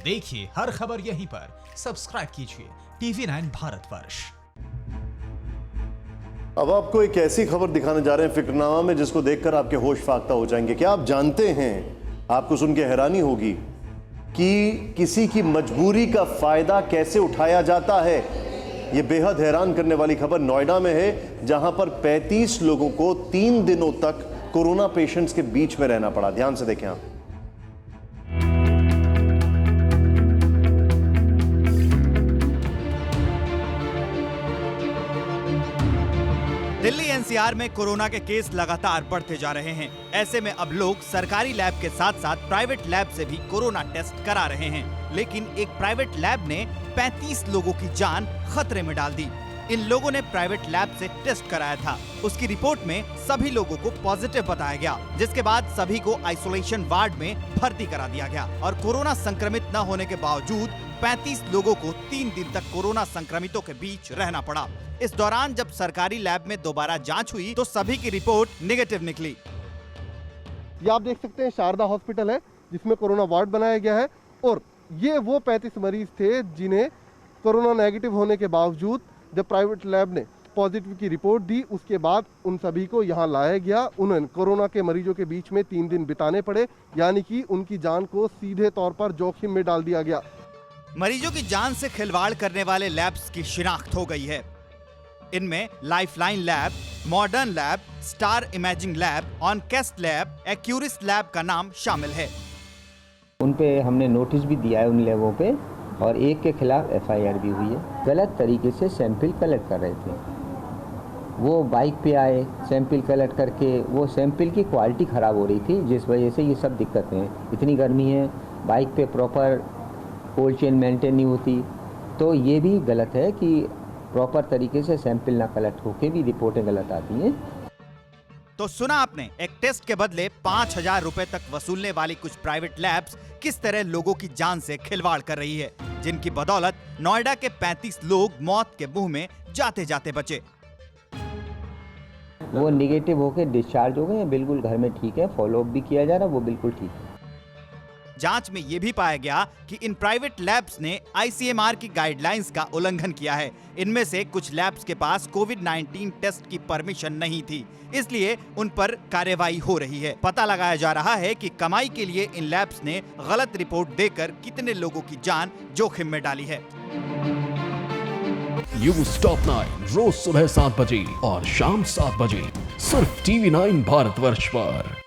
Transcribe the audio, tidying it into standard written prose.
देखिए हर खबर यहीं पर, सब्सक्राइब कीजिए TV9 भारतवर्ष। अब आपको एक ऐसी खबर दिखाने जा रहे हैं फिक्रनामा में जिसको देखकर आपके होश फाख्ता हो जाएंगे। क्या आप जानते हैं, आपको सुन के हैरानी होगी कि किसी की मजबूरी का फायदा कैसे उठाया जाता है। यह बेहद हैरान करने वाली खबर नोएडा में है, जहां पर 35 लोगों को 3 दिनों तक कोरोना पेशेंट्स के बीच में रहना पड़ा। ध्यान से देखें आप। दिल्ली एनसीआर में कोरोना के केस लगातार बढ़ते जा रहे हैं। ऐसे में अब लोग सरकारी लैब के साथ साथ प्राइवेट लैब से भी कोरोना टेस्ट करा रहे हैं। लेकिन एक प्राइवेट लैब ने 35 लोगों की जान खतरे में डाल दी। इन लोगों ने प्राइवेट लैब से टेस्ट कराया था। उसकी रिपोर्ट में सभी लोगों को पॉजिटिव बताया गया, जिसके बाद सभी को आइसोलेशन वार्ड में भर्ती करा दिया गया और कोरोना संक्रमित न होने के बावजूद 35 लोगों को 3 दिन तक कोरोना संक्रमितों के बीच रहना पड़ा। इस दौरान जब सरकारी लैब में दोबारा जांच हुई तो सभी की रिपोर्ट नेगेटिव निकली। ये आप देख सकते हैं शारदा हॉस्पिटल है जिसमें कोरोना वार्ड बनाया गया है और ये वो 35 मरीज थे जिन्हें कोरोना नेगेटिव होने के बावजूद जब प्राइवेट लैब ने पॉजिटिव की रिपोर्ट दी, उसके बाद उन सभी को यहाँ लाया गया। उन्हें कोरोना के मरीजों के बीच में 3 दिन बिताने पड़े, यानी कि उनकी जान को सीधे तौर पर जोखिम में डाल दिया गया। मरीजों की जान से खिलवाड़ करने वाले लैब्स की शिनाख्त हो गई है। इनमें Lifeline lab, Modern lab, Star Imaging lab, Oncquest lab, Accuris lab का नाम शामिल है। उन पे हमने नोटिस भी दिया है उन लैबों पे और एक के खिलाफ FIR भी हुई है। गलत तरीके से सैंपल कलेक्ट कर रहे थे। वो बाइक पे आए, सैंपल कलेक्ट करके वो सैंपल की क्वालिटी ख़राब हो रही थी, जिस वजह से ये सब दिक्कतें हैं। इतनी गर्मी है, बाइक पे प्रॉपर कोल्ड चेन मेंटेन नहीं होती, तो ये भी गलत है कि प्रॉपर तरीके से सैंपल ना कलेक्ट होके भी रिपोर्टें गलत आती हैं। तो सुना आपने, एक टेस्ट के बदले 5,000 रुपए तक वसूलने वाली कुछ प्राइवेट लैब्स किस तरह लोगों की जान से खिलवाड़ कर रही है, जिनकी बदौलत नोएडा के 35 लोग मौत के मुंह में जाते जाते बचे। वो निगेटिव होके डिस्चार्ज हो गए, बिल्कुल घर में ठीक है, फॉलोअप भी किया जा रहा, वो बिल्कुल ठीक है। जांच में यह भी पाया गया कि इन प्राइवेट लैब्स ने ICMR की गाइडलाइंस का उल्लंघन किया है। इनमें से कुछ लैब्स के पास कोविड-19 टेस्ट की परमिशन नहीं थी, इसलिए उन पर कार्रवाई हो रही है। पता लगाया जा रहा है कि कमाई के लिए इन लैब्स ने गलत रिपोर्ट देकर कितने लोगों की जान जोखिम में डाली है। न्यूज़ टॉप 9 रोज सुबह 7 बजे और शाम 7 बजे सिर्फ TV9 भारतवर्ष पर।